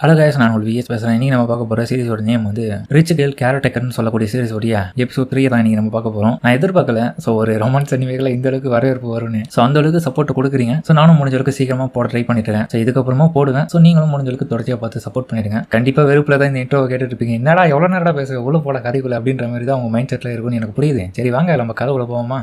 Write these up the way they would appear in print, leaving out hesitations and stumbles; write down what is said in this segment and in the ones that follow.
Hello guys, நான் ஒரு vs பேசுகிறேன். இன்றைக்கி நம்ம பார்க்க போகிற சீரிஸோட நேம் வந்து ரிச் கேர்ள் கேரக்டர்னு சொல்லக்கூடிய சீரிஸோடைய எபிசோட் 3 தான் இன்றைக்கி நம்ம பார்க்க போகிறோம். நான் எதிர்பார்க்கல ஒரு ரொமான்ஸ் அனிமைகளை இந்த அளவுக்கு வரவேற்பு வரும்னு. அந்த அளவுக்கு சப்போர்ட் கொடுக்குறீங்க. நானும் முடிஞ்ச அளவுக்கு சீக்கிரமாக போட ட்ரை பண்ணிட்டேன். இதுக்கப்புறமா போடுவேன். நீங்களும் முடிஞ்ச அளவுக்கு தொடர்ச்சியாக பார்த்து சப்போர்ட் பண்ணிடுங்க. கண்டிப்பாக வெறுப்பில் தான் இந்த இன்ட்ரோவை கேட்டுட்டு இருப்பீங்க. என்னடா எவ்வளோ நேரம் பேச உள்ள போட கதைக்குள்ள அப்படின்ற மாதிரி தான் உங்கள் மைண்ட் செட்டில் இருக்குன்னு எனக்கு புரியுது. சரி வாங்க நம்ம கதை உள்ள போவோமா.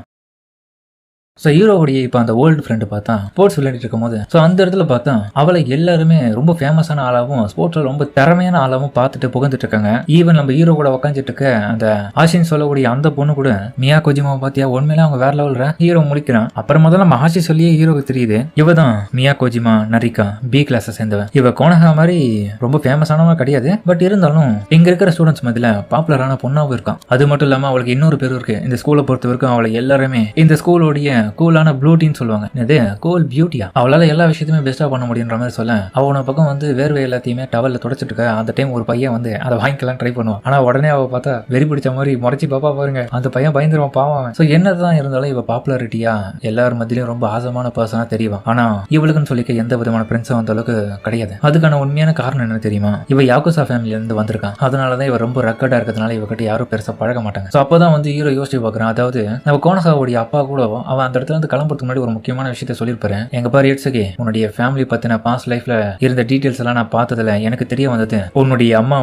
ஹீரோவுடைய இப்போ அந்த ஓல்டு ஃப்ரெண்டு பார்த்தா ஸ்போர்ட்ஸ் விளையாடிட்டு இருக்கும் போது அந்த இடத்துல பார்த்தா அவளை எல்லாருமே ரொம்ப ஃபேமஸான ஆளாகவும் ஸ்போர்ட்ஸ்ல ரொம்ப திறமையான ஆளாகவும் பார்த்துட்டு புகழ்ந்துட்டு இருக்காங்க. ஈவன் நம்ம ஹீரோ கூட உட்காந்துட்டு இருக்க அந்த ஆஷின் சொல்லக்கூடிய அந்த பொண்ணு கூட மியா கொஜிமாவை பார்த்தியா உண்மையில அவங்க வேற லெவல்ற ஹீரோ முடிக்கிறான். அப்புறம் முதல்ல நம்ம ஆஷி சொல்லியே ஹீரோக்கு தெரியுது இவ தான் மியா கொஜிமா நரிகா பி கிளாஸை சேர்ந்தவன். இவ கோனஹா மாதிரி ரொம்ப ஃபேமஸானவங்க கிடையாது. பட் இருந்தாலும் இங்க இருக்கிற ஸ்டூடெண்ட்ஸ் மத்தியில பாப்புலரான பொண்ணாவும் இருக்கான். அது மட்டும் இல்லாம அவளுக்கு இன்னொரு பேரும் இருக்கு. இந்த ஸ்கூலை பொறுத்த வரைக்கும் அவளை எல்லாருமே இந்த ஸ்கூலோடைய கூலான ப்ளூட்டின்னு சொல்லுவாங்க. இது கூல் பியூட்டியா. அவளால எல்லா விஷயத்தையுமே பெஸ்டா பண்ண முடியுன்ற மாதிரி சொல்ல அவன பக்கம் வேர்வை எல்லாத்தையுமே டவல்ல தொடச்சிட்டு இருக்க. அந்த டைம் ஒரு பையன் அதை வாங்கிக்கலாம் ட்ரை பண்ணுவான். ஆனா உடனே அவ பார்த்தா வெறி பிடிச்ச மாதிரி முறைச்சி பாப்பா பாருங்க அந்த பையன் பயந்துருவான் பாவம். என்னதான் இருந்தாலும் இவ பாப்புலாரிட்டியா எல்லாரும் மத்தியிலும் ரொம்ப ஆசமான பர்சனா தெரியும். ஆனா இவளுக்குன்னு சொல்லிக்க எந்த விதமான ஃப்ரெண்ட்ஸும் அந்த அளவுக்கு கிடையாது. அதுக்கான உண்மையான காரணம் என்ன தெரியுமா? இவ யாக்குசா ஃபேமிலில இருந்து வந்திருக்கான். அதனாலதான் இவ ரொம்ப ரெக்கார்டா இருக்கிறதுனால இவகிட்ட யாரும் பெருசா பழக மாட்டாங்க. அப்பதான் ஹீரோ யோசிச்சு பாக்குறான். அதாவது நம்ம கோனசாவுடைய அப்பா கூட அவன் அந்த இடத்துல இருந்து கிளம்புறதுக்கு முன்னாடி ஒரு முக்கியமான விஷயத்த சொல்லிருப்பேன். எங்க பாரு இட்ஸுகே, உன்னுடைய ஃபேமிலி பத்தின பாஸ்ட் லைஃப்ல இருந்த டீடைல்ஸ் எல்லாம் நான் பார்த்ததுல எனக்கு தெரிய வந்தது உன்னுடைய அம்மா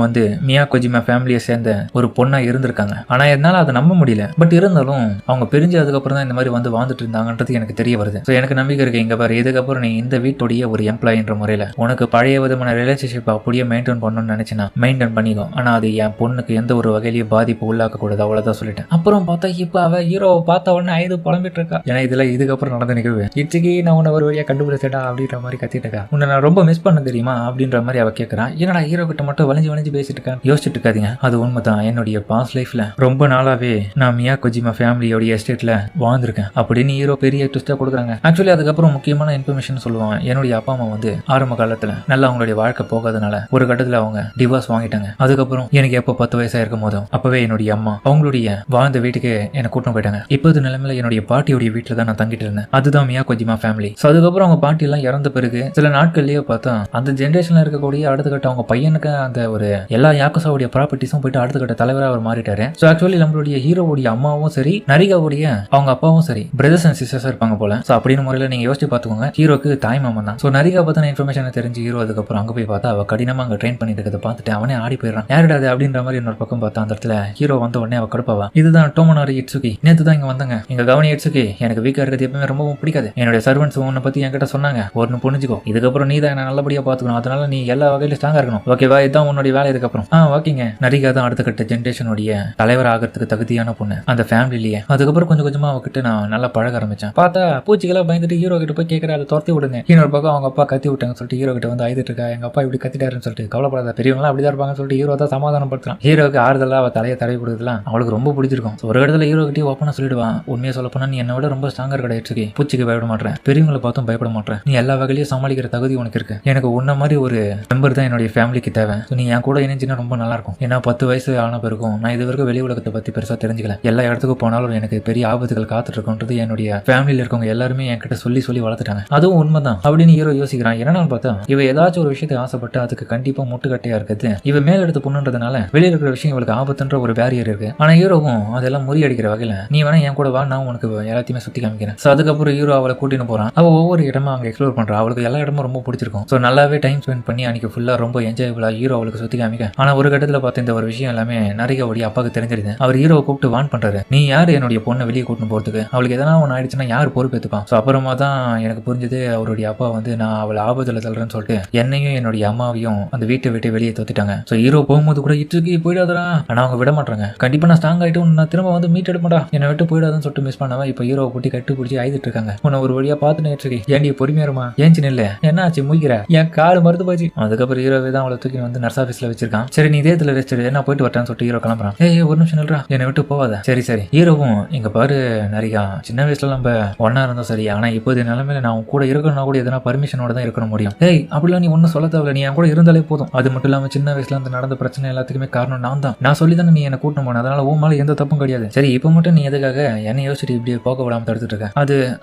மியா கொஜிமா ஃபேமிலியை சேர்ந்த ஒரு பொண்ணா இருந்திருக்காங்க. ஆனா என்னால அதை நம்ப முடியல. பட் இருந்தாலும் அவங்க பிரிஞ்சு அதுக்கப்புறம் தான் இந்த மாதிரி வாழ்ந்துட்டு இருந்தாங்கன்றது எனக்கு தெரிய வருது. எனக்கு நம்பிக்கை இருக்கு. இங்க பாரு, இதுக்கப்புறம் நீ இந்த வீட்டுடைய ஒரு எம்ப்ளாயின்ற முறையில உனக்கு பழைய விதமான ரிலேஷன்ஷிப் அப்படியே மெயின்டைன் பண்ணணும்னு நினைச்சுனா மெயின்டைன் பண்ணிக்கோ. ஆனா அது என் பொண்ணுக்கு எந்த ஒரு வகையிலையும் பாதிப்பு உள்ளாக்க கூடாது. அவ்வளவுதான் சொல்லிட்டேன். அப்புறம் பார்த்தா இப்ப அவ ஹீரோவை பார்த்த உடனே ஐது புலம்பிட்டு இருக்கா. ஏன்னா இதுல இதுக்கப்புறம் நடந்த நிகழ்வு இட்ஸுக்கு நான் உன்னை ஒரு வழியா கண்டுபிடிச்சேடா அப்படின்ற மாதிரி கத்திட்டு இருக்கா. உன்னை நான் ரொம்ப மிஸ் பண்ண தெரியுமா அப்படின்ற மாதிரி அவ கேட்கறான். என்னடா ஹீரோ கிட்ட மட்டும் வளைஞ்சு பேசிட்டு இருக்கா? யோசிச்சுட்டு இருக்காதீங்க. அது உண்மைதான். என்னுடைய பாஸ்ட் லைஃப்ல ரொம்ப நாளாவே நான் மியா கொஜிமா ஃபேமிலியோட எஸ்டேட்ல வாழ்ந்திருக்கேன் அப்படின்னு ஹீரோ பெரிய ட்விஸ்டா கொடுக்குறாங்க. ஆக்சுவலி அதுக்கப்புறம் முக்கியமான இன்ஃபர்மேஷன் சொல்லுவான். என்னுடைய அப்பா அம்மா ஆரம்ப காலத்துல நல்லா அவங்களுடைய வாழ்க்கை போகாதனால ஒரு கட்டத்துல அவங்க டிவோர்ஸ் வாங்கிட்டாங்க. அதுக்கப்புறம் எனக்கு எப்போ 10 வயசா இருக்கும் போதும் அப்பவே என்னுடைய அம்மா அவங்களுடைய வாழ்ந்த வீட்டுக்கு என்னை கூட்டிட்டு போயிட்டாங்க. இப்போது நிலைமையில என்னுடைய பாட்டியோடைய வீட்டுல தான் நான் தங்கிட்டு இருந்தேன். அதுதான் மியா கொஜிமா ஃபேமிலி. அதுக்கப்புறம் அவங்க பாட்டி எல்லாம் இறந்த பிறகு சில நாட்கள்லயே பார்த்தா அந்த ஜெனரேஷன்ல இருக்கக்கூடிய அடுத்த கட்ட அவங்க பையனுக்கு அந்த ஒரு எல்லா யாக்குசாவுடைய ப்ராப்பர்ட்டிஸும் போயிட்டு அடுத்த கட்ட தலைவராக அவர் மாறிட்டாரு. ஆக்சுவலி நம்மளுடைய ஹீரோவுடைய அம்மாவும் சரி நரிகாவுடைய அவங்க அப்பாவும் சரி பிரதர்ஸ் அண்ட் சிஸ்டர்ஸ் இருப்பாங்க போல. அப்படின்னு முறையில நீங்க யோசிச்சு பாத்துக்கோங்க. ஹீரோக்கு தாய் மாமன் தான். நரிகா பத்தின இன்ஃபர்மேஷன் தெரிஞ்சு ஹீரோ அதுக்கப்புறம் அங்க போய் பார்த்தா அவ கடினமா அங்க ட்ரெயின் பண்ணிட்டு இருக்கிறத பார்த்துட்டு அவனே ஆடி போயிடறான். யாருடாது அப்படின்ற மாதிரி இன்னொரு பக்கம் பார்த்தா அந்த இடத்துல ஹீரோ வந்த உடனே அவ கடுப்பாவா. இதுதான் டோமோனாரி இட்சுகி. நேத்து தான் இங்க வந்தாங்க. எங்க கவனி இட்சுகி, எனக்கு வீக்கா இருக்கிறது எப்பவுமே ரொம்ப பிடிக்காது. என்னுடைய சர்வன்ஸ் உன்னை பத்தி என்கிட்ட சொன்னாங்க. ஒன்னு புரிஞ்சுக்கோ. இதுக்கப்புறம் நீ தான் என்ன நல்லபடியா பாத்துக்கணும். அதனால நீ எல்லா வகையிலும் ஸ்ட்ராங்கா இருக்கணும். ஓகேவா? இதுதான் உன்னுடைய வேலை. இதுக்கப்புறம் ஓகேங்க. நரிகா தான் அடுத்த கட்ட ஜென்ரேஷனுடைய தலைவர் ஆகிறதுக்கு தகுதியான பொண்ணு அந்த ஃபேமிலிலேயே. அதுக்கப்புறம் கொஞ்சம் கொஞ்சமா அவகிட்ட நான் நல்லா பழக ஆரம்பிச்சேன். பார்த்தா பூச்சிகளா பயந்துட்டு ஹீரோ கிட்ட போய் கேட்கற அதை துரத்தி விடுங்க. இன்னொரு பக்கம் அவங்க அப்பா கத்தி விட்டாங்கன்னு சொல்லிட்டு ஹீரோ கிட்ட அழுதுட்டு இருக்கா. எங்க அப்பா இப்படி கத்திட்டாருன்னு சொல்லிட்டு கவலைப்படாத, பெரியவங்களா அப்படிதான் இருப்பாங்கன்னு சொல்லிட்டு ஹீரோ தான் சமாதானப்படுத்துறான். ஹீரோக்கு ஆறுதலா அவ தலையை தடவி கொடுக்கலாம் அவளுக்கு ரொம்ப பிடிச்சிருக்கும். ஒரு இடத்துல ஹீரோ கிட்டே ஓப்பனா சொல்லிடுவான். உண்மையா சொல்ல போனா நீ என்னை விட ரொம்ப ஸ்ட்ராங்கர் கிடையாது. பூச்சிக்கு பயப்பட மாட்டேன், பெரியவங்களை பார்த்தும் பயப்பட மாட்டேன். நீ எல்லா வகையிலையும் சமாளிக்கிற தகுதி உனக்கு இருக்கு. எனக்கு உன்ன மாதிரி ஒரு மெம்பர் தான் என்னுடைய ஃபேமிலிக்கு தேவை. நீ என் கூட இணைஞ்சினா ரொம்ப நல்லா இருக்கும். ஏன்னா 10 வயசு ஆன பிறகும் நான் இது வரைக்கும் வெளி உலகத்தை பத்தி பெருசா தெரிஞ்சுக்கல. எல்லா இடத்துக்கும் போனாலும் எனக்கு பெரிய ஆபத்துகள் காத்துட்டு இருக்குன்றது என்னுடைய ஃபேமிலியில இருக்கவங்க எல்லாருமே என்கிட்ட சொல்லி வளர்த்துட்டாங்க. அதுவும் உண்மைதான் அப்படின்னு ஹீரோ யோசிக்கிறான். என்னன்னு பார்த்தா இவ ஏதாச்சும் ஒரு விஷயத்தை ஆசைப்பட்டு அதுக்கு கண்டிப்பா முட்டுக்கட்டையா இருக்குது. இவ மேல எடுத்து பொண்ணுன்றதுனால வெளியில இருக்கிற விஷயம் இவளுக்கு ஆபத்துன்ற ஒரு பேரியர் இருக்கு. ஆனா ஹீரோவும் அதெல்லாம் முறியடிக்கிற வகையில நீ வேணா என் கூட வா, நான் உனக்கு எல்லாத்தையுமே சுத்தி காமிக்கிறேன். அதுக்கப்புறம் ஹீரோ அவளை கூட்டின்னு போறான். அவ ஒவ்வொரு இடமா அங்க எக்ஸ்ப்ளோர் பண்றா. அவளுக்கு எல்லா இடமும் ரொம்ப பிடிச்சிருக்கும். நல்லாவே டைம் ஸ்பெண்ட் பண்ணி அன்னைக்கு ஃபுல்லா ரொம்ப என்ஜாயபிளா ஹீரோ அவளுக்கு சுத்தி காமிக்க. ஆனா ஒரு கட்டத்துல பார்த்த இந்த ஒரு விஷயம் எல்லாமே நரிகாவுடைய அப்பாவுக்கு தெரிஞ்சிருது. அவர் ஹீரோவை கூப்பிட்டு வான் பண்றாரு. நீ யாரு என்னுடைய பொண்ணை வெளியே கூட்டின்னு போறதுக்கு? அவளுக்கு எதனா ஒன்று ஆயிடுச்சுன்னா யார் பொறுப்பேற்றுப்பான்? அப்புறமா தான் எனக்கு புரிஞ்சது அவருடைய அப்பா நான் அவளை ஆபத்துல தள்ளுறேன்னு சொல்லிட்டு என்னையும் என்னுடைய அம்மாவையும் அந்த வீட்டை விட்டு வெளியே தோத்திட்டாங்க. ஹீரோ போகும்போது கூட இட்டுக்கு போயிடாதா. ஆனா அவங்க விட மாட்டாங்க. கண்டிப்பா நான் ஸ்ட்ராங் ஆயிட்டு நான் திரும்ப மீட் எடுப்பா, என்னை விட்டு போயிடாதுன்னு சொல்லிட்டு மிஸ் பண்ணாம இப்ப ஹீரோவை கூட்டி கட்டு பிடிச்சி ஆயிட்டு இருக்காங்க. உன்னை ஒரு வழியா பார்த்துன்னு இருக்கு. ஏன்டி பொறுமையாருமா? ஏஞ்சின்னு இல்ல என்ன ஆச்சு முய்கிற? என் காடு மறுத்து போச்சு. அதுக்கப்புறம் ஹீரோவே தான் அவளை தூக்கி நர்ஸ் ஆஃபீஸ்ல வச்சிருக்கான். சரி நீ இதேத்துல ரெஸ்ட் எடு, நான் போயிட்டு வரேன்னு சொல்லிட்டு ஹீரோ கிளம்புறான். ஒரு நிமிஷம் நில்றா, என்னை விட்டு போவாத. சரி ஹீரோவும் இங்க பாரு நரிகா, சின்ன வயசுல நம்ம ஒன்னா இருந்தோம் சரி, ஆனா இப்போது நிலைமையில நான் கூட இருக்கணும்னா கூட எதனா பர்மிஷனோட தான் இருக்க முடியும். அப்படிலாம் நீ ஒன்னும் சொல்ல தேவையில்ல, நீ என் கூட இருந்தாலே போதும். அது மட்டும் இல்லாம சின்ன வயசுல அந்த நடந்த பிரச்சனை எல்லாத்துக்குமே காரணம் நான் தான். நான் சொல்லி தானே நீ என்ன கூட்டணும் போன, அதனால உன் மேல எந்த தப்பும் கிடையாது. சரி இப்ப மட்டும் நீ எதுக்காக என்னை யோசிச்சுட்டு இப்படி போக விடாம எடுத்துட்டு இருக்கேன்.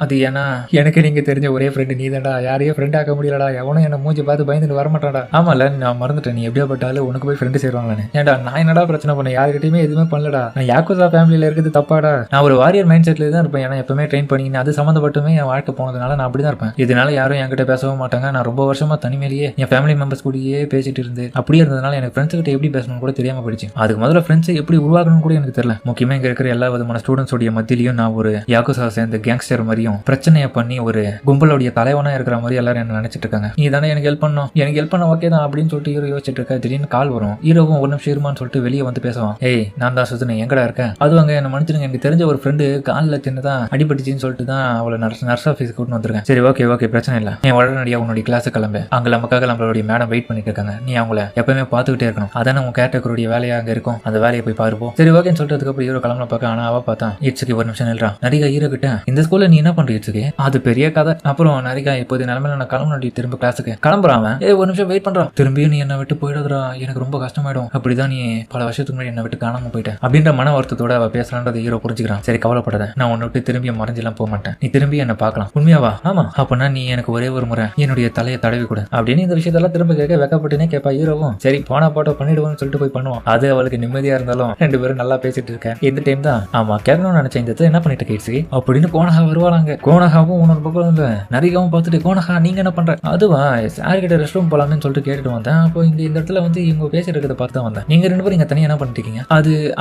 அது ஏன்னா எனக்கு நீங்க தெரிஞ்ச ஒரே ஃப்ரெண்டு நீ தான்டா, யாரையும் ஃப்ரெண்ட் ஆக்க முடியலடா, எவனும் என்ன மூஞ்சி பார்த்து பயந்துட்டு வரமாட்டாடா. ஆமால நான் மறந்துட்டேன், நீ எப்படியா பட்டாலும் உனக்கு போய் ஃப்ரெண்டு சேருவாங்களான்னு. ஏன்டா நான் என்னடா பிரச்சனை பண்ணேன், யாருக்கிட்டையுமே எதுவுமே பண்ணலடா, நான் யாக்குசா ஃபேமிலியில இருக்குது தப்பாடா, நான் ஒரு வாரியர் மைண்ட் செட்ல தான் இருப்பேன், ஏன்னா எப்பவுமே ட்ரெயின் பண்ணி அது சம்மந்தப்பட்டுமே என் வாழ்க்கை போனதுனால நான் அப்படிதான் இருப்பேன். இதனால யாரும் என்கிட்ட பேசவும் மாட்டாங்க. நான் ரொம்ப வருஷமா தனிமையிலேயே என் ஃபேமிலி மெம்பர்ஸ் கூடயே பேசிட்டு இருந்து அப்படியே இருந்ததுனால எனக்கு ஃப்ரெண்ட்ஸ் கிட்ட எப்படி பேசணும் கூட தெரியாம போயிடுச்சு. அதுக்கு முதல்ல ஃப்ரெண்ட்ஸ் எப்படி உருவாக்கணும் கூட எனக்கு தெரியல. முக்கியமா இங்க இருக்கிற எல்லா விதமான ஸ்டூடெண்ட்ஸோடைய மத்தியிலையும் நான் ஒரு யாக்குசா சேர்ந்த கேங்ஸ்டர் மாதிரியும் பிரச்சனையை பண்ணி ஒரு கும்பலோடைய தலைவனா இருக்கிற மாதிரி எல்லாரும் என்ன நினைச்சிட்டு இருக்காங்க. நீ தானே எனக்கு ஹெல்ப் பண்ணணும், எனக்கு ஹெல்ப் பண்ண ஓகே தான் அப்படின்னு சொல்லிட்டு ஹீரோ யோசிச்சுட்டு இருக்க. திடீர்னு கால் வரும். ஹீரோவும் ஒரு நிமிஷம் இருமான்னு சொல்லிட்டு வெளியே வந்து பேசுவான். ஏய் நான் தான் சுத்தனே, எங்கடா இருக்கேன்? அது அங்க என்ன மன்னிச்சிருங்க, எனக்கு தெரிஞ்ச ஒரு ஃப்ரெண்டு காலில் சின்னதான் அடிபட்டுச்சின்னு சொல்லிட்டு தான் அவளை நர்ஸ் ஆஃபீஸ்க்கு கூட்டு வந்திருக்கேன். சரி ஓகே பிரச்சனை இல்லை, நீ உடனடியாக உன்னுடைய கிளாஸ் கிளம்பு, அங்கே நமக்காக நம்மளுடைய மேடம் வெயிட் பண்ணிட்டு இருக்காங்க, நீ அவங்கள எப்பவுமே பார்த்துக்கிட்டே இருக்கணும், அதான உங்க கேரக்டருடைய வேலையா அங்கே இருக்கும், அந்த வேலையை போய் பாருப்போம். சரி ஓகேன்னு சொல்லிட்டு அப்புறம் ஹீரோ கிளம்புன பார்க்க. ஆனா அவ பார்த்தா இட்ஸுக்கு ஒரு நிமிஷம் நில்றான். நரிகா ஹீரோ கிட்ட இந்த ஸ்கூல்ல நீ என்ன பண்ற இட்ஸுக்கு, அது பெரிய கதை. அப்புறம் நரிகா இப்போது நிலைமையில நான் கிளம்பணும், திரும்ப கிளாஸுக்கு கிளம்புறான். ஒரு நிமிஷம் வெயிட் பண்றான். திரும்பியும் நீ என்ன விட்டு போயிடுறா, எனக்கு ரொம்ப கஷ்டமாயிடும், அப்படிதான் நீ பல வருஷத்துக்கு முன்னாடி என்ன விட்டு காணாம போயிட்டேன் அப்படின்ற மன வருத்தத்தோட அவ பேசலான்றதை ஹீரோ புரிஞ்சுக்கிறான். சரி கவலைப்படாத, நான் உன்னை விட்டு திரும்பி மறைஞ்செல்லாம் போக மாட்டேன், நீ திரும்பி என்ன பார்க்கலாம். உண்மையாவா? ஆமா. அப்பனா நீ எனக்கு ஒரே ஒரு முறை என்னுடைய தலையை தடவி கொடு அப்படின்னு இந்த விஷயத்தெல்லாம் திரும்ப கேட்க வெக்கப்பட்டுனே கேட்பா. ஹீரோவும் சரி போனா போட்டோ பண்ணிடுவோம்னு சொல்லிட்டு போய் பண்ணுவான். அது அவளுக்கு நிம்மதியா இருந்தாலும் ரெண்டு பேரும் நல்லா பேசிட்டு இருக்கேன். இந்த டைம் தான் ஆமா கேட்கணும்னு நினைச்சேன், இந்த என்ன பண்ணிட்டு கேட்சி அப்படின்னு கோனகா வருவாங்க. கோனகாவும் உன்னொரு பக்கம் வந்து நரிகாவும் பார்த்துட்டு கோனகா நீங்க என்ன பண்ற? அதுவா சார் கிட்ட ரெஸ்ட் ரூம் போலாம்னு சொல்லிட்டு கேட்டுட்டு வந்தேன். அப்போ இந்த இடத்துல வந்து இவங்க பேசிட்டு இருக்கிறத பார்த்து தான் வந்தேன். நீங்க ரெண்டு பேரும் இங்க தனியா என்ன பண்ணிட்டு இருக்கீங்க?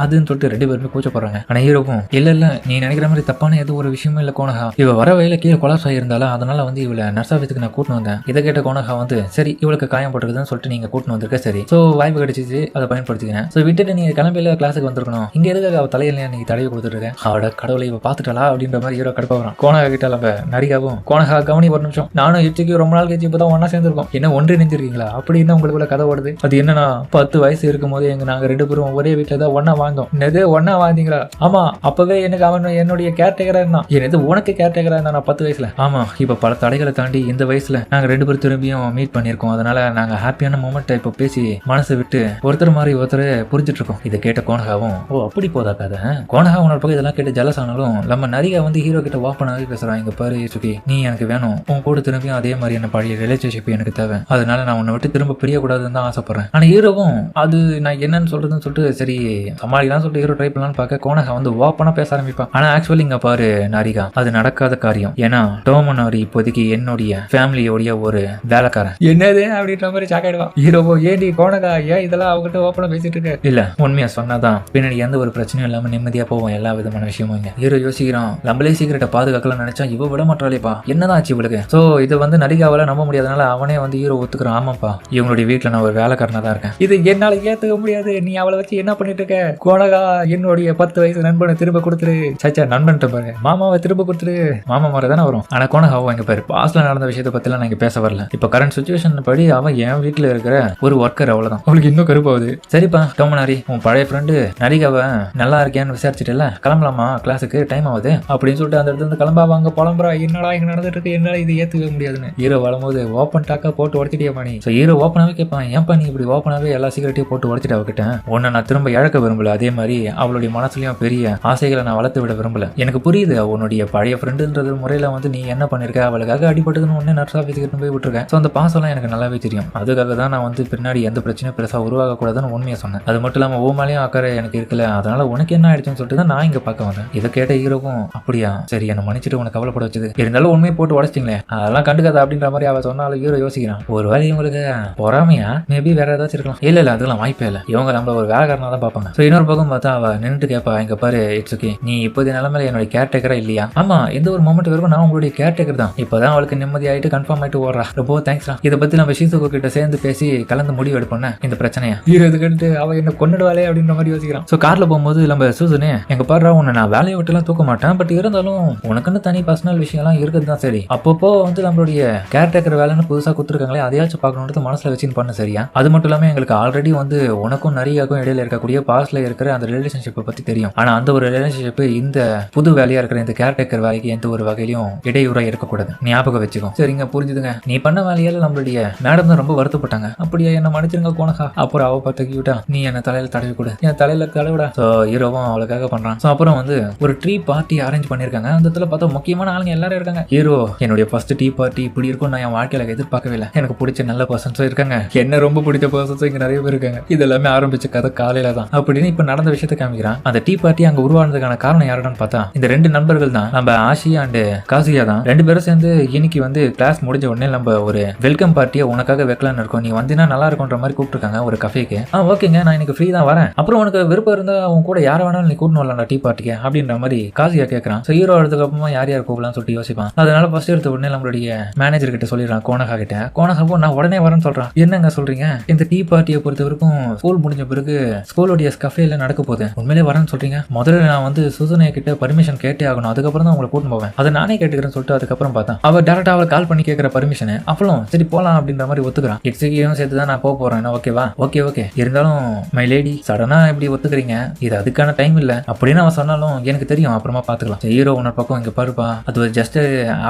அதுன்னு சொல்லிட்டு ரெண்டு பேருமே கூச்சப்படுறாங்க. ஆனா ஹீரோவும் இல்ல நீ நினைக்கிற மாதிரி தப்பான எது ஒரு விஷயமும் இல்ல கோனகா, இவ வர வயல கீழே கொலாப்ஸ் ஆகியிருந்தாலும் அதனால வந்து இவளை நர்ஸ் ஆஃபீஸுக்கு நான் கூட்டின்னு வந்தேன். இதை கேட்ட கோனகா வந்து சரி இவளுக்கு காயம் போட்டுருக்குதுன்னு சொல்லிட்டு நீங்க கூட்டின்னு வந்திருக்க, சரி சோ வாய்ப்பு கிடைச்சிச்சு, அதை பயன்படுத்திக்கிறேன். சோ விட்டுட்டு நீங்க கிளம்பியில கிளாஸுக்கு வந்திருக்கணும், இங்க எதுக்காக அவ தலையில நீங்க தடவி கொடுத்துருக்கேன், அவட கடவுளை இவ பாத்துட்டாளா அப்படின்ற மாதிரி ஹீரோ கடுப்பா வரும். கோனகா கிட்ட நரிகாவும் கோனகா கவனி ஒரு நிமிஷம், நானும் இட்சிக்கு ரொம்ப நாள் கழிச்சு இப்பதான் ஒன்னா சேர்ந்திருக்கோம், என்ன ஒன்று நெஞ்சிருக்கீங்களா அப்படின்னு உங்களுக்குள்ள கதை ஓடுது. அது என்னன்னா 10 வயசு இருக்கும் போது நாங்க ரெண்டு பேரும் ஒரே வீட்டுல தான் ஒன்னா வாழ்ந்தோம். என்னது ஒன்னா வாழ்ந்தீங்களா? ஆமா அப்பவே எனக்கு அவன் என்னுடைய கேர்டேக்கரா இருந்தான். என்னது உனக்கு கேர்டேக்கரா இருந்தா 10 வயசுல? ஆமா இப்ப பல தடைகளை தாண்டி இந்த வயசுல நாங்க ரெண்டு பேரும் திரும்பியும் மீட் பண்ணிருக்கோம். அதனால நாங்க ஹாப்பியான மொமெண்ட்டை இப்ப பேசி மனசை விட்டு ஒருத்தர் மாதிரி ஒருத்தர் புரிஞ்சிட்டு இருக்கோம். இதை கேட்ட கோனகாவும் ஓ அப்படி போதா கதை. கோனகா உன்னோட பக்கம் இதெல்லாம் கேட்டு ஜலஸ் ஆனாலும் நம்ம நரிகா வந்து ஹீரோ கிட்ட ஓப்பனாவே பேசுறான். இங்க பாரு சுகி, நீ எனக்கு வேணும், உன் கூட திரும்பியும் அதே மாதிரி என்ன பழைய ரிலேஷன்ஷிப் எனக்கு தேவை, அதனால நான் உன்னை விட்டு திரும்ப பிரிய கூடாதுன்னு தான் ஆசைப்படுறேன். ஆனா ஹீரோவும் அது நான் என்னன்னு சொல்றதுன்னு சொல்லிட்டு சரி சமாளிக்கலாம் சொல்லிட்டு ஹீரோ ட்ரை பண்ணலாம்னு பார்க்க கோனகா வந்து ஓப்பனா பேச ஆரம்பிப்பான். ஆனா ஆக்சுவலி இங்க பாரு நரிகா, அது நடக்காத காரியம். ஏன்னா டோமனோரி இப்போதைக்கு என்னுடைய ஃபேமிலியோடைய ஒரு வேலைக்காரன். என்னது அப்படின்ற மாதிரி சாக்காயிடுவான். ஹீரோவோ ஏடி கோனகா ஏன் இதெல்லாம் அவங்ககிட்ட ஓப்பனா பேசிட்டு இருக்க? இல்ல உண்மையா சொன்னாதான் பின்னாடி எந்த ஒரு பிரச்சனையும் இல்லாம நிம்மதியா போவோம் எல்லா விதமான விஷயமும். இங்க ஹீரோ யோசிக்கிறான், நம்மளே சீக்கிரட்டை பாதுகாக்கலாம் நினைச்சா இவ விட மாட்டாளேப்பா, என்னதான் ஆச்சு இவளுக்கு? சோ இது வந்து நரிகாவால நம்ப முடியாதனால அவனே வந்து ஹீரோ ஒத்துக்கிறான். ஆமாப்பா இவங்களுடைய வீட்டுல நான் ஒரு வேலைக்காரனா தான் இருக்கேன், இது என்னால ஏத்துக்க முடியாது, நீ அவளை வச்சு என்ன பண்ணிட்டு இருக்க? கோனகா என்னுடைய 10 வயசு நண்பனை திரும்ப கொடுத்துரு. சச்சா நண்பன் பாரு, மாமாவை திரும்ப கொடுத்துரு. மாமா மாதிரி தானே வரும். ஆனா கோனகாவும் இங்க பாரு பாஸ்ட்ல நடந்த விஷயத்தை பத்தி எல்லாம் நான் பேச வரல. இப்ப கரண்ட் சுச்சுவேஷன் படி அவன் என் வீட்டுல இருக்கிற ஒரு ஒர்க்கர், அவ்வளவுதான். அவளுக்கு இன்னும் கருப்பாகுது. சரிப்பா டோமனாரி, உன் பழைய ஃப்ரெண்டு நரிகாவை நல்லா இருக்கேன்னு விசாரிச்சுட்டு கிளம்பலாமா கிளாஸுக்கு, டைம் ஆகுது அப்படின்னு சொல்லிட்டு அந்த இடத்துல இருந்து கிளம்பாவா. அங்க புலம்புறா, என்னடா இங்க நடந்துட்டு இருக்கு, என்னால இது ஏத்துக்க முடியாதுன்னு. ஹீரோ வரும்போது ஓப்பன் டாக்கா போட்டு உடச்சிட்டியா பண்ணி. ஹீரோ ஓப்பனாவே கேட்பான், ஏன்பா நீ இப்படி ஓப்பனாவே எல்லா சீக்கிரட்டையும் போட்டு உடச்சிட்டு அவகிட்ட, உன்னை நான் திரும்ப இழக்க விரும்பல, அதே மாதிரி அவளுடைய மனசுலயும் பெரிய ஆசைகளை நான் வளர்த்து விட விரும்பல. எனக்கு புரியுது உன்னுடைய பழைய ஃப்ரெண்டுன்றது முறையில வந்து நீ என்ன பண்ணிருக்க, அவளுக்காக அடிபட்டதுன்னு ஒன்னே நர்ஸ் ஆஃபீஸுக்கு போய் விட்டுருக்கேன். ஸோ அந்த பாசம்லாம் எனக்கு நல்லாவே தெரியும், அதுக்காக தான் நான் வந்து பின்னாடி எந்த பிரச்சனையும் பெருசா உருவாக கூடாதுன்னு உண்மையை சொன்னேன். அது மட்டும் இல்லாம ஓ மேலேயும் அக்கறை எனக்கு இருக்குல்ல, அதனால உனக்கு என்ன ஆயிடுச்சுன்னு சொல்லிட்டு தான் நான் இங்க பார்க்க வந்தேன். இதை கேட்ட ஹீரோவும் அப்படியா சரி என்ன மன்னிச்சுட்டு உனக்கு கவலைப்பட வச்சது, இருந்தாலும் உண்மையை போட்டு உடச்சிங்களே அதெல்லாம் கண்டுக்காத அப்படின்ற மாதிரி அவ சொன்னாலும் ஹீரோ யோசிக்கிறான், ஒரு வேலை இவங்களுக்கு பொறாமையா மேபி வேற ஏதாச்சும் இருக்கலாம். இல்ல அதெல்லாம் வாய்ப்பே இல்லை, இவங்க நம்மள ஒரு வேலைக்காரனா தான் பார்ப்பாங்க. ஸோ இன்னொரு பக்கம் பார்த்தா அவ நின்றுட்டு கேட்பா, இங்க பாரு இட்ஸ் ஓகே, நீ இப்போதைய நிலைமையில என்னோட கேர்டேக்கரா இல்லையா? ஆமா எந்த ஒரு மொமெண்ட் வரும் நான் உங்களுடைய கேர்டேக்கர் தான். இப்பதான் அவளுக்கு நிம்மதி ஆயிட்டு கன்ஃபார்ம் ஆயிட்டு ஓடுறா, ரொம்ப தேங்க்ஸ்ரா. இதை பத்தி நம்ம ஷீசுகோ கிட்ட சேர்ந்து பேசி கலந்து முடிவு எடுப்போம் இந்த பிரச்சனையா. ஹீரோ இதுக்கிட்டு அவ என்ன கொண்டுடுவாளே அப்படின்ற மாதிரி யோசிக்கிறான். ஸோ கார்ல போகும்போது நம்ம சூசனே, எங்க பாடுறா உன்னை நான் வேலையை விட்டு எல்லாம் தூக்க மாட்டேன், பட் இருந்தாலும் உனக்குன்னு தனி பர்சனல் விஷயம்லாம் இருக்குது தான். சரி அப்பப்போ வந்து நம்மளுடைய கேர்டேக்கர் வேலைன்னு புதுசா கொடுத்துருக்காங்களே அதையாச்சும் பார்க்கணுன்றது மனசுல வச்சுன்னு பண்ண சரியா? அது மட்டும் இல்லாம எங்களுக்கு ஆல்ரெடி வந்து உனக்கும் நரிகாக்கும் இடையில இருக்கக்கூடிய பாஸ்ட்ல இருக்கிற அந்த ரிலேஷன்ஷிப்பை பத்தி தெரியும். ஆனா அந்த ஒரு ரிலேஷன்ஷிப் இந்த புது வேலையா இருக்கிற இந்த கேர்டேக்கர் வேலைக்கு எந்த ஒரு வகையிலும் இடையூறா இருக்கக்கூடாது, ஞாபகம் வச்சுக்கோ. சரிங்க புரிஞ்சுதுங்க, நீ பண்ண வேலையால நம்மளுடைய மேடம் தான் ரொம்ப வருத்தப்பட்டாங்க. அப்படியே என்ன மன்னிச்சிருங்க கோனகா. அப்புறம் அவ பார்த்து கியூட்டா நீ என்ன தலையில தடவி கொடு, என் தலையில தடவிடா. ஸோ ஹீரோவும் அவளுக்காக பண்றான். ஸோ அப்புறம் வந்து ஒரு ட்ரீ பார்ட்டி அரேஞ்ச் பண்ணிருக்காங்க. அந்த இடத்துல பார்த்தா முக்கியமான ஆளுங்க எல்லாரும் இருக்காங்க. ஹீரோ என்னுடைய ஃபர்ஸ்ட் டீ பார்ட்டி இப்படி இருக்கும் நான் என் வாழ்க்கையில எதிர்பார்க்கவே இல்லை. எனக்கு பிடிச்ச நல்ல பர்சன்ஸும் இருக்காங்க, என்ன ரொம்ப பிடிச்ச பர்சன்ஸும் இங்க நிறைய பேர் இருக்காங்க. இது எல்லாமே ஆரம்பிச்ச கதை காலையில தான் அப்படின்னு இப்ப நடந்த விஷயத்தை காமிக்கிறான். அந்த டீ பார்ட்டி அங்க உருவானதுக்கான காரணம் யாருன்னு பார்த்தா இந்த 2 நண்பர்கள் தான். நம்ம ஆஷி அண்ட் காசியா தான். 2 பேரும் சேர்ந்து இன்னைக்கு வந்து கிளாஸ் முடிஞ்ச உடனே நம்ம ஒரு வெல்கம் பார்ட்டியை உனக்காக வைக்கலான்னு இருக்கோம், நீ வந்தீங்கன்னா நல்லா இருக்கும்ன்ற மாதிரி கூப்பிட்டுருக்காங்க ஒரு கஃபேக்கு. ஓகேங்க நான் இன்னைக்கு ஃப்ரீ தான் வரேன், அப்புறம் உனக்கு விருப்பம் இருந்தா உன் கூட யாரை வேணாலும் நீ கூட்டின்னு வரலாம் டீ பார்ட்டிக்கு அப்படின்ற மாதிரி காசியா கேட்கறான். ஸோ ஹீரோ எடுத்துக்கு அப்புறமா யார் யார் கூப்பிடலாம்னு சொல்லிட்டு யோசிப்பான். அதனால ஃபர்ஸ்ட் எடுத்த உடனே நம்மளுடைய மேனேஜர் கிட்ட சொல்லிடுறான் கோனகா கிட்ட. கோனகாவும் நான் உடனே வரேன்னு சொல்றான். என்னங்க சொல்றீங்க, இந்த டீ பார்ட்டியை பொறுத்த வரைக்கும் ஸ்கூல் முடிஞ்ச பிறகு ஸ்கூலுடைய கஃபேல நடக்க போகுது, உண்மையிலே வரேன்னு சொல்றீங்க? முதல்ல நான் வந்து சுசுனைய கிட்ட பர்மிஷன் கேட்டே ஆகணும், அதுக்கப்புறம் தான் உங்களை கூட்டின்னு போவேன், அதை நானே கேட்டுக்கிறேன்னு சொல்லிட்டு அதுக்கப்புறம் பார்த்தா அவ டேரக்டா அவளை கால் பண்ணி கேட்கிற பர்மிஷன். அப்புறம் சரி போலாம் அப்படின்ற மாதிரி ஒத்துக்கிறான். எக்ஸிக்யூட்டிவும் சேர்த்து தான் நான் போறேன், ஓகேவா? ஓகே இருந்தாலும் மை லேடி சடனா இப்படி ஒத்துக்கிறீங்க, இது அதுக்கான டைம் இல்ல அப்படின்னு அவன் சொன்னாலும் எனக்கு தெரியும், அப்புறமா பாத்துக்கலாம். ஹீரோ உன்னோட பக்கம் இங்க பாருப்பா, அது ஒரு ஜஸ்ட்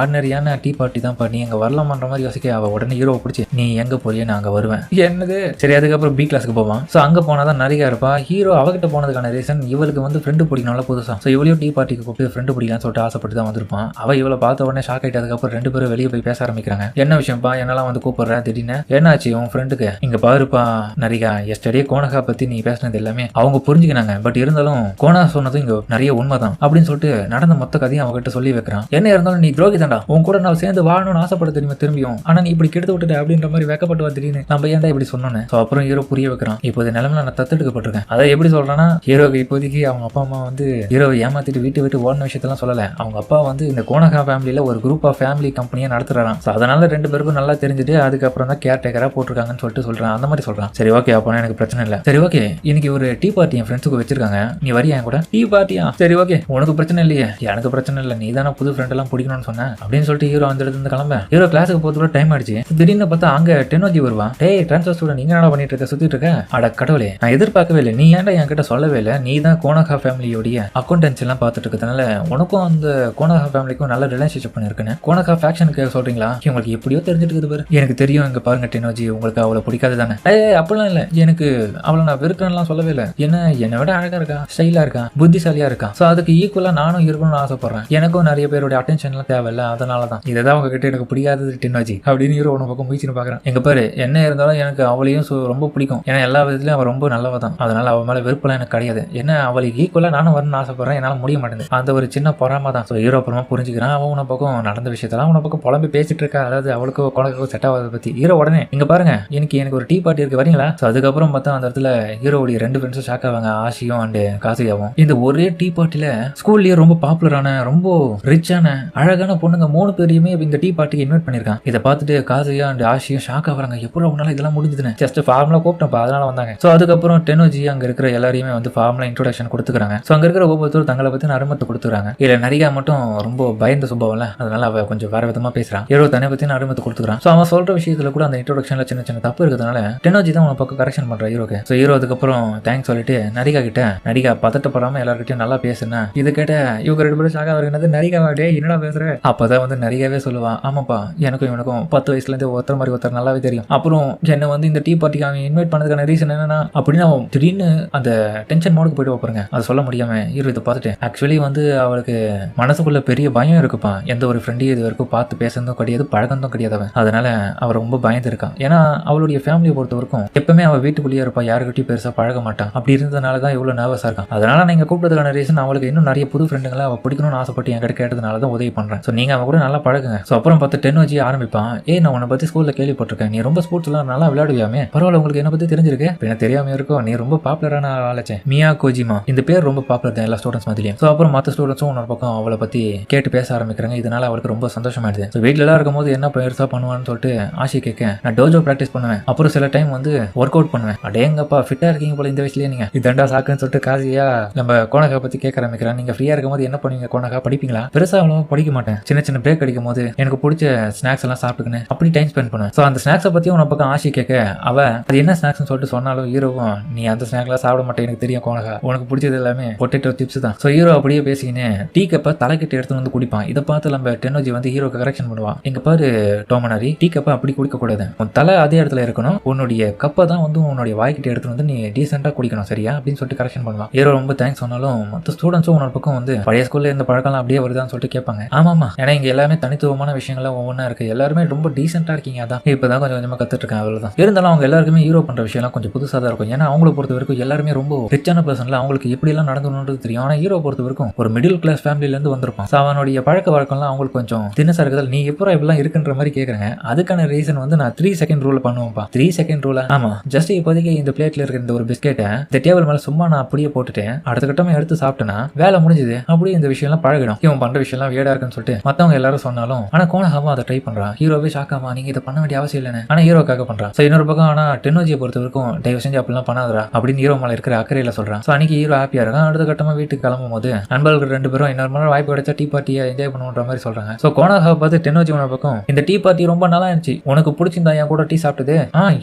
ஆர்டினரியான டீ பார்ட்டி தான், நீ அங்க வரலாமான்ற மாதிரி யோசிக்க அவ உடனே ஹீரோவை பிடிச்சி நீ எங்க போறியே நான் அங்க வருவேன். என்னது சரி, அதுக்கப்புறம் பி கிளாஸ்க்கு போவான். ஸோ அங்க போனாதான் நிறைய இருப்பா. ஹீரோ அவகிட்ட போனதுக்கான ரீசன் இவளுக்கு வந்து ஃப்ரெண்டு பிடிக்கணும்ல புதுசா. ஸோ இவளையும் டீ பார்ட்டிக்கு கூப்பிட்டு ஃப்ரெண்டு பிடிக்கலாம்னு சொல்லிட்டு ஆசைப்பட்டு தான் வந்திருப்பான். அவ இவளை பார்த்த உடனே ஷாக் ஆயிட்டு அதுக்கப்புறம் 2 பேரும் வெளியே போய் பேச ஆரம்பிக்கிறாங்க. என்ன விஷயம்ப்பா என்னெல்லாம் வந்து கூப்பிடுற திடீர்னு, என்னாச்சு உன் ஃப்ரெண்டுக்கு? இங்க பாருப்பா நரிகா, எஸ்டர்டே கோனகா பத்தி நீ பேசினது எல்லாமே அவங்க புரிஞ்சுக்கினாங்க, பட் இருந்தாலும் கோனா சொன்னதும் இங்க நிறைய உண்மைதான் அப்படின்னு சொல்லிட்டு நடந்த மொத்த கதையும் அவகிட்ட சொல்லி வைக்கிறான். என்ன இருந்தாலும் நீ துரோகி தாண்டா, உன் கூட நான் சேர்ந்து வாழணும்னு ஆசைப்பட தெரியுமா திரும்பியும், ஆனா நீ இப்படி கெடுத்து விட்டுட்ட அப்படின்ற மாதிரி வெக்கப்பட்டு திடீர்னு நம்ம ஏன்டா இப்படி சொன்னோன்னு. ஸோ அப்புறம் ஹீரோ புரிய வைக்கிறான், இப்போது நிலைமையில நான் தத்தெடுக்கப்பட்டிருக்கேன். அதை எப்படி சொல்றேன்னா, ஹீரோக்கு இப்போதைக்கு அவங்க அப்பா அம்மா வந்து ஹீரோவை ஏமாத்திட்டு விட்டு ஓடின விஷயத்தெல்லாம் சொல்லல. அவங்க அப்பா வந்து இந்த கோனகா ஃபேமிலியில ஒரு குரூப் ஆஃப் ஃபேமிலி கம்பெனியை நடத்துறான். ஸோ அதனால 2 பேருக்கும் நல்லா தெரிஞ்சுட்டு அதுக்கப்புறம் தான் கேர் டேக்கரா போட்டிருக்காங்கன்னு சொல்லிட்டு சொல்றான். அந்த மாதிரி சொல்றான். சரி ஓகே அப்போ எனக்கு பிரச்சனை இல்லை. சரி ஓகே இன்னைக்கு ஒரு டீ பார்ட்டி என் ஃப்ரெண்ட்ஸுக்கு வச்சிருக்காங்க, நீ வரியா என் கூட? டீ பார்ட்டியா? சரி ஓகே உனக்கு பிரச்சனை இல்லையே, எனக்கு பிரச்சனை இல்லை, நீ தானே புது ஃப்ரெண்ட் எல்லாம் பிடிக்கணும்னு சொன்ன அப்படின்னு சொல்லிட்டு ஹீரோ அந்த இடத்துல கிளம்ப. ஹீரோ கிளாஸுக்கு போறதுக்குள்ள டைம் ஆயிடுச்சு. திடீர்னு பார்த்தா அங்க டெனோஜி வருவான். டேய் ட்ரான்ஸ்ஃபர் ஸ்டூடெண்ட் நீங்க என்ன பண்ணிட்டு இருக்க, சுத்திட்டு இருக்க? அட கடவுளே, நான் எதிர்பார்க்கவே இல்லை, நீ ஏன்டா என்கிட்ட சொல்லவே இல்லை, நீ தான் கோனகா ஃபேமிலியோடைய அக்கௌண்டன்ஸ் எல்லாம் பார்த்துட்டு இருக்கிறதுனால உனக்கும் அந்த கோனகா ஃபேமிலிக்கும் நல்ல ரிலேஷன்ஷிப் பண்ணிருக்குன்னு கோனகா ஃபேக்ஷனுக்கு சொல்றீங்களா? உங்களுக்கு எப்படியோ தெரிஞ்சுட்டு இருக்குது பாரு. எனக்கு தெரியும், இங்க பாருங்க டெனோஜி உங்களுக்கு அவளை பிடிக்காது தானே? அப்படிலாம் இல்லை, எனக்கு அவளை நான் வெறுக்கிறேன்லாம் சொல்லவே இல்லை. என்னை விட அழகா இருக்கா, ஸ்டைலா இருக்கா, புத்திசாலியா இருக்கா. ஸோ அதுக்கு ஈக்குவலா நானும் இருக்கணும்னு ஆசைப்படுறேன், எனக்கும் நிறைய பேருடைய அட்டென்ஷன்லாம் தேவையில்ல, அதனால தான் இதான் அவங்க கிட்ட எனக்கு பிடிக்காதது டெனோஜி அப்படின்னு ஹீரோ உன பக்கம் முயற்சின்னு பாக்குறேன். எங்க பாரு என்ன இருந்தாலும் எனக்கு அவளையும் ரொம்ப பிடிக்கும், ஏன்னா எல்லா விதத்துலயும் அவள் ரொம்ப நல்லவ தான், அதனால அவள் மேல வெறுப்பெல்லாம் எனக்கு கிடையாது. என்ன அவளுக்கு ஈக்குவலா நானும் வரணும்னு ஆசைப்படுறேன், என்னால முடிய மாட்டேங்குது, அந்த ஒரு சின்ன பொறாம தான். ஸோ ஹீரோ அப்புறமா புரிஞ்சுக்கிறான். அவன் உன பக்கம் நடந்த விஷயத்தெல்லாம் உன பக்கம் புலம்பி பேசிட்டு இருக்கா, அதாவது அவளுக்கு குழந்தைக்கு செட் ஆகாத பத்தி. ஹீரோ உடனே இங்க பாருங்க எனக்கு ஒரு டீ பார்ட்டி இருக்கு வரீங்களா? ஸோ அதுக்கப்புறம் பார்த்தா அந்த இடத்துல ஹீரோவுடைய 2 ஃப்ரெண்ட்ஸும் ஷாக் ஆவாங்க, ஆஷியும் அண்ட் காசியாவும். இந்த ஒரே டீ பார்ட்டில ஸ்கூல்லயே ரொம்ப பாப்புலரான ரொம்ப ரிச்சான அழகான பொண்ணுங்க 3 பேரையுமே இந்த டீ பார்ட்டிக்கு இன்வைட் பண்ணிருக்காங்க. இதை பார்த்துட்டு காசியா அண்ட் ஆஷியும் ஷாக் ஆகுறாங்க, எப்படி அவங்களால இதெல்லாம் முடிஞ்சதுன்னு. ஜஸ்ட் ஃபார்முலா கூப்பிட்டப்பா அதனால வந்தாங்க. ஸோ அதுக்கப்புறம் டெனோஜி அங்க இருக்கிற எல்லாரையுமே வந்து ஃபார்முலா இன்ட்ரோடக்ஷன் கொடுத்துக்கிறாங்க. ஸோ அங்க இருக்கிற ஒவ்வொருத்தரும் தங்களை பத்தி அறிமுகத்தை கொடுத்துறாங்க. இல்ல நரிகா மட்டும் ரொம்ப பயந்த சுபாவம்ல, அதனால அவ கொஞ்சம் வேற விதமா பேசுறான். ஹீரோ தன்னை பத்தி அறிமுகத்தை கொடுத்துக்கிறான். ஸோ அவன் சொல்ற விஷயத்துல கூட அந்த இன்ட்ரோடக்ஷன்ல சின்ன சின்ன தப்பு இருக்கிறதுனால டெனோஜி தான் உன பக்கம் கரெக்ஷன் பண்ற ஹீரோக்கு. ஸோ ஹீரோ அதுக்கப்புறம் தேங்க்ஸ் சொல்லிட்டு நரிகா கிட்ட, நரிகா பதட்டப்படாம எல்லார்கிட்டயும் நல்லா பேசுனா. இது கேட்ட இவங்க 2 பேரும் ஷாக் ஆகுறது, நரிகா டே என்னடா பேசுற? அப்பதான் வந்து நரிகாவே சொல்லுவான், ஆமாப்பா எனக்கும் இவனுக்கும் 10 வயசுல இருந்து ஒருத்தர் மாதிரி ஒருத்தர் நல்லாவே தெரியும். அப்புறம் என்ன வந்து இந்த டீ பார்ட்டிக்கு அவன் இன்வைட் பண்ணதுக்கான ரீசன் என்னன்னா அப்படின்னு அவன் திடீர்னு அந்த டென்ஷன் மோடுக்கு போயிட்டு வைப்பாருங்க. அதை சொல்ல முடியாம ஹீரோ இதை பார்த்துட்டு ஆக்சுவலி வந்து அவளுக்கு மனசுக்குள்ள பெரிய பயம் இருக்குப்பா, எந்த ஒரு ஃப்ரெண்டையும் இது வரைக்கும் பார்த்து பேசுறதும் கிடையாது, பழகந்தும் கிடையாது அவன். அதனால அவ ரொம்ப பயந்து இருக்கான். ஏன்னா அவளுடைய ஃபேமிலியை பொறுத்த வரைக்கும் எப்பவுமே அவள் வீட்டுக்குள்ளேயே இருப்பா, யாருக்கிட்டையும் பெருசா பழக மாட்டான். அப்படி இருந்ததுனால தான் இவ்வளவு நர்வஸா இருக்கான். அதனால நீங்க கூப்பிட்டதுக்கான ரீசன் அவளுக்கு இன்னும் நிறைய புது ஃப்ரெண்டுங்களை அவள் பிடிக்கணும்னு ஆசைப்பட்டு என்கிட்ட கேட்டதுனால தான் உதவி பண்றேன். ஸோ நீங்க அவன் கூட நல்லா பழகுங்க. ஸோ அப்புறம் பார்த்து டெனோஜி ஆரம்பிப்பான், நான் உன்னை பத்தி ஸ்கூல்ல கேள்விப்பட்டிருக்கேன், நீ ரொம்ப ஸ்போர்ட்ஸ் எல்லாம் நல்லா விளையாடுவியாமே, பரவாயில்ல உங்களுக்கு என்ன பத்தி தெரிஞ்சிருக்கு, என்ன தெரியாம இருக்கும், நீ ரொம்ப பாப்புலரான ஆளச்சேன் மியா கோஜிமா, இந்த பேர் ரொம்ப பாப்புலர் தான் எல்லா ஸ்டூடெண்ட்ஸ் மாதிரியும். ஸோ அப்புறம் மற்ற ஸ்டூடெண்ட்ஸும் உன்னோட பக்கம் அவளை பத்தி கேட்டு பேச ஆரம்பிக்கிறாங்க. இதனால அவளுக்கு ரொம்ப சந்தோஷமாயிடுது. ஸோ வீட்டுல எல்லாம் இருக்கும் போது என்ன பெருசா பண்ணுவான்னு சொல்லிட்டு ஆஷி கேட்க, நான் டோஜோ பிராக்டிஸ் பண்ணுவேன், அப்புறம் சில டைம் வந்து ஒர்க் அவுட் பண்ணுவேன். அடேங்கப்பா ஃபிட்டா இருக்கீங்க போல இந்த வயசுலயே நீங்க, இதண்டா சாக்குன்னு சொல்லிட்டு காசியா நம்ம கோனகா பத்தி கேட்க ஆரம்பிக்கிறான். நீங்க ஃப்ரீயா இருக்கும் போது என்ன பண்ணுவீங்க கோனகா, படிப்பீங்களா? பெருசா அவ்வளோ படிக்க மாட்டேன், சின்ன சின்ன பிரேக் அடிக்கும் போது எனக்கு பிடிச்ச ஸ்நாக்ஸ் எல்லாம் சாப்பிட்டுக்கணும், அப்படி டைம் ஸ்பெண்ட் பண்ணுவேன். ஸோ அந்த ஸ்நாக்ஸை பத்தி உன பக்கம் ஆஷி கேட்க அவ அது என்ன ஸ்நாக்ஸ்னு சொல்லிட்டு சொன்னாலும் ஹீரோவும் நீ அந்த ஸ்நாக்லாம் சாப்பிட மாட்டேன் எனக்கு தெரியும் கோனகா, உனக்கு பிடிச்சது எல்லாமே பொட்டேட்டோ சிப்ஸ் தான். ஸோ ஹீரோ அப்படியே பேசிக்கின்னு டீ கப்பை தலைக்கிட்டு எடுத்து வந்து குடிப்பான். இதை பார்த்து நம்ம டெனோஜி வந்து ஹீரோக்கு கரெக்ஷன் பண்ணுவான். எங்க பாரு டோமனாரி, டீ கப்பை அப்படி குடிக்க கூடாது, உன் தலை அதே இடத்துல இருக்கணும், உன்னுடைய கப்பை தான் வந்து உன்னுடைய வாய்க்கிட்ட எடுத்து வந்து நீ டீசெண்டா குடிக்கணும் சரியா அப்படின்னு சொல்லிட்டு கரெக்ஷன் பண்ணுவான். ஹீரோ ரொம்ப தேங்க்ஸ் சொன்னாலும் மற்ற ஸ்டூடெண்ட்ஸும் உன்னோட பக்கம் வந்து பழைய ஸ்கூல்ல இந்த பழக்கம்லாம் அப்படியே வருதான்னு சொல்லிட்டு கேட்பாங்க. ஆமாமா, ஏன்னா இங்க எல்லாமே தனித்துவமான விஷயங்கள்லாம் ஒவ்வொன்றா இருக்கு, எல்லாருமே ரொம்ப டீசெண்டா இருக்கீங்க, அதான் இப்பதான் கொஞ்சம் கொஞ்சமா கத்துட்டு இருக்கேன், அவ்வளவுதான். இருந்தாலும் அவங்க எல்லாருக்குமே ஹீரோ பண்ற விஷயம்லாம் கொஞ்சம் புதுசா தான் இருக்கும். ஏன்னா அவங்கள பொறுத்த வரைக்கும் எல்லாருமே ரொம்ப ரிச்சான பர்சன்ல அவங்களுக்கு எப்படி எல்லாம் நடந்துணுன்றது தெரியும். ஆனா ஹீரோ பொறுத்த வரைக்கும் ஒரு மிடில் கிளாஸ் ஃபேமிலில இருந்து வந்திருப்பான். அவனுடைய பழக்க வழக்கம்லாம் அவங்களுக்கு கொஞ்சம் தினசா இருக்கிறதால நீ எப்போ இப்படிலாம் இருக்குன்ற மாதிரி கேட்குறேங்க. அதுக்கான ரீசன் வந்து நான் 3 செகண்ட் ரூல் பண்ணுவேன்ப்பா. 3 செகண்ட் ரூலா? ஆமா, ஜஸ்ட் இப்போதைக்கு இந்த பிளேட்ல இருக்கிற இந்த ஒரு பிஸ்கெட்டை இந்த டேபிள் மேல சும்மா நான் அப்படியே போட்டுட்டு அடுத்த கட்டமா எடுத்து சாப்பிட்டேன்னா வேலை முடிஞ்சது. அப்படியே இந்த விஷயம்லாம் பழகிடும். இவன் பண்ற விஷயம்லாம் வேடா இருக்குன்னு சொல்லிட்டு மத்தவங்க எல்லாரும் சொன்னாலும் ஆனா கோனஹாமா அதை ட்ரை பண்றான். ஹீரோவே ஷாக்காமா, நீங்க இதை பண்ண வேண்டிய அவசியம் இல்லைன்னு. ஆனா ஹீரோக்காக பண்றான். ஸோ இன்னொரு பக்கம் ஆனா டெக்னாலஜியை பொறுத்த வரைக்கும் தயவு செஞ்சு அப்படிலாம் பண்ணாதரா அப்படின்னு ஹீரோ மேல இருக்கிற அக்கறையில சொல்றான். ஸோ அன்னைக்கு ஹீரோ ஹாப்பியா இருக்கான். அடுத்த கட்டமா வீட்டுக்கு கிளம்பும் போது நண்பர்கள் 2 பேரும் இன்னொரு மணி வாய்ப்பு கிடைச்சா டீ பார்ட்டியை என்ஜாய் பண்ணுன்ற மாதிரி சொல்றாங்க. ஸோ கோனஹாவை பார்த்து டெக்னாலஜி உன பக்கம் இந்த டீ பார்ட்டி ரொம்ப நல்லா இருந்துச்சு, உனக்கு பிடிச்சிருந்தா என் கூட டீ சாப்பிட்டது,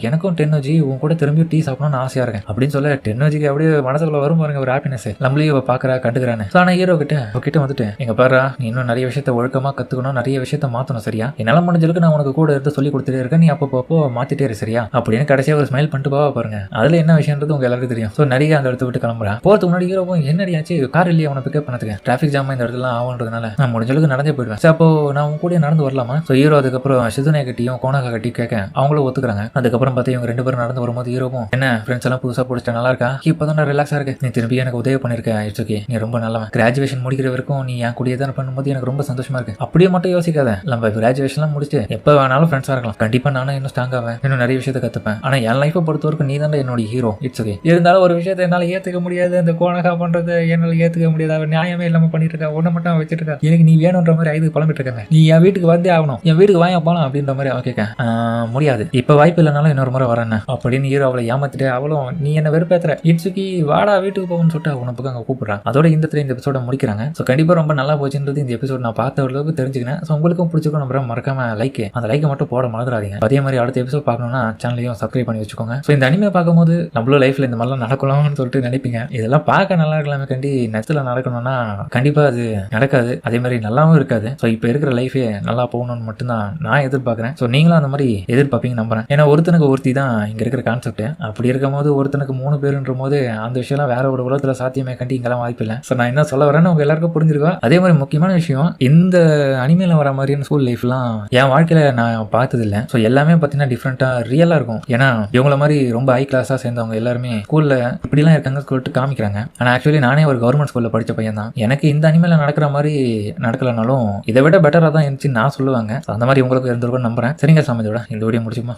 எனக்கும் டெக்னாலஜி உன் கூட திரும்பி டீ சாப்பிடணும்னு ஆசையா இருக்கேன் அப்படின்னு சொல்ல டெக்னாலஜிக்கு அப்படியே மனசுக்குள்ள வரும் பாருங்க ஒரு ஹாப்பினஸ். நம்மளையும் பாக்குறா கண்டுக்கிறானு. ஸோ ஆனா ஹீரோ கிட்ட வந்துட்டு எங்க பாரு நீ இன்னும் நிறைய விஷயத்த ஒழுக்கமா கத்துக்கணும், நிறைய விஷயத்த மாத்தணும், சரியா? என்னால முடிஞ்சளவுக்கு நான் உனக்கு கூட இருந்து சொல்லி கொடுத்துட்டே இருக்கேன், நீ அப்பப்போ மாத்திட்டே இரு, சரியா? அப்படின்னு கடைசியா ஒரு ஸ்மைல் பண்ணிட்டு பாருங்க. அதுல என்ன விஷயம்ன்றது உங்க எல்லாருக்கும் தெரியும். ஸோ நிறைய அந்த இடத்த விட்டு கிளம்புறா. போறதுக்கு முன்னாடி ஹீரோ என்னடி ஆச்சு, கார் இல்லையா அவனை பிக்கப் பண்ணதுக்கு, டிராஃபிக் ஜாம் இந்த இடத்துல ஆகுன்றதுனால நான் முடிஞ்சளவுக்கு நடந்தே போயிடுவேன். சரி அப்போ நான் உங்க கூட நடந்து வரலாமா? ஸோ ஹீரோ அதுக்கப்புறம் சிதுனை கட்டியும் கோனகா கட்டி கேட்க அவங்களும் ஒத்துக்கிறாங்க. அதுக்கப்புறம் பார்த்து இவங்க 2 பேரும் நடந்து வரும்போது ஹீரோவும் என்ன ஃப்ரெண்ட்ஸ் எல்லாம் புதுசா பிடிச்சா நல்லா இருக்கா, இப்பதான் நான் ரிலாக்ஸா இருக்கு, நீ திரும்பி எனக்கு உதவி பண்ணிருக்க, இட்ஸ் ஓகே, நீ ரொம்ப நல்லவன், கிராஜுவேஷன் முடிக்கிற வரைக்கும் நீ என் கூடயே தான் பண்ணும்போது எனக்கு ரொம்ப சந்தோஷமா இருக்கு. அப்படியே மட்டும் யோசிக்காத, நம்ம கிராஜுவேஷன்லாம் முடிச்சு எப்ப வேணாலும் ஃப்ரெண்ட்ஸா இருக்கலாம், கண்டிப்பா நானும் இன்னும் ஸ்ட்ராங் ஆவேன், இன்னும் நிறைய விஷயத்தை கத்துப்பேன். ஆனா என் லைஃபை பொறுத்த வரைக்கும் நீ தான் என்னோட ஹீரோ, இட்ஸ் ஓகே. இருந்தாலும் ஒரு விஷயத்தை என்னால ஏத்துக்க முடியாது, அந்த கோனகா பண்றது என்னால ஏத்துக்க முடியாது, அவன் நியாயமே இல்லாம பண்ணிட்டு இருக்கா, ஒன்ன மட்டும் வச்சுட்டு இருக்கா, எனக்கு நீ வேணுன்ற மாதிரி ஐது புலம்பிட்டு இருக்காங்க, நீ என் வீட்டுக்கு வந்தே ஆகணும், என் வீட்டுக்கு வாங்க போலாம் அப்படின்ற மாதிரி அவன் கேட்க முடியாது, இப்ப வாய்ப்பு இல்லைனாலும் இன்னொரு முறை வரேன் அப்படின்னு ஹீரோ அவளை ஏமாத்திட்டு அவளும் நீ என்ன வெறுப்பேத்துற, இட்ஸுக்கி வாடா வீட்டுக்கு போகணும்னு சொல்லிட்டு உன பக்கம் அங்கே கூப்பிடுறான். அதோட இந்த எபிசோட முடிக்கிறாங்க. ஸோ கண்டிப்பா ரொம்ப நல்லா போச்சுன்றது இந்த எபிசோட் நான் பார்த்த அளவுக்கு தெரிஞ்சுக்கிறேன். ஸோ உங்களுக்கும் பிடிச்சிருக்கும் நம்புறேன். மறக்காம அந்த லைக்கை மட்டும் போட மறந்துடாதீங்க. அதே மாதிரி அடுத்த எபிசோட் பார்க்கணும்னா சேனலையும் சப்ஸ்கிரைப் பண்ணி வச்சுக்கோங்க. ஸோ இந்த அனிமே பார்க்கும்போது நம்மளும் லைஃப்ல இந்த மாதிரிலாம் நடக்கலாம்னு சொல்லிட்டு நினைப்பீங்க. இதெல்லாம் பார்க்க நல்லா இருக்கலாமே கண்டி நெக்ஸ்ட்ல நடக்கணும்னா கண்டிப்பா அது நடக்காது. அதே மாதிரி நல்லாவும் இருக்காது. ஸோ இப்போ இருக்கிற லைஃபே நல்லா போகணும்னு மட்டும்தான் நான் எதிர்பார்க்குறேன். ஸோ நீங்களும் அந்த மாதிரி எதிர்பார்ப்பீங்க நம்புறேன். ஏன்னா ஒருத்தனுக்கு ஒருத்தி தான் இங்க இருக்கிற கான்செப்ட். அப்படி இருக்கும் போது ஒருத்தனுக்கு 3 பேருன்ற போது அந்த விஷயம்லாம் வேற ஒரு உலகத்துல சாத்தியமே கண்டி இங்கெல்லாம் வாய்ப்பு இல்லை. ஸோ நான் என்ன சொல்ல வரேன்னு உங்க எல்லாருக்கும் புரிஞ்சிருக்கா. அதே மாதிரி முக்கியமான விஷயம், இந்த அனிமேல வர மாதிரியான ஸ்கூல் லைஃப்லாம் என் வாழ்க்கையில நான் பார்த்தது இல்லை. ஸோ எல்லாமே பார்த்தீங்கன்னா டிஃப்ரெண்டா ரியலா இருக்கும். ஏன்னா இவங்கள மாதிரி ரொம்ப ஹை கிளாஸா சேர்ந்தவங்க எல்லாருமே ஸ்கூல்ல இப்படிலாம் இருக்காங்க சொல்லிட்டு காமிக்கிறாங்க. ஆனா ஆக்சுவலி நானே ஒரு கவர்மெண்ட் ஸ்கூல்ல படிச்ச பையன் தான். எனக்கு இந்த அனிமேல நடக்கிற மாதிரி நடக்கலனாலும் இதை விட பெட்டரா தான் இருந்துச்சு நான் சொல்லுவாங்க. அந்த மாதிரி உங்களுக்கு இருந்திருக்கும் நம்புறேன். சரிங்க சாமி, இந்த வீடியோ முடிச்சுமா.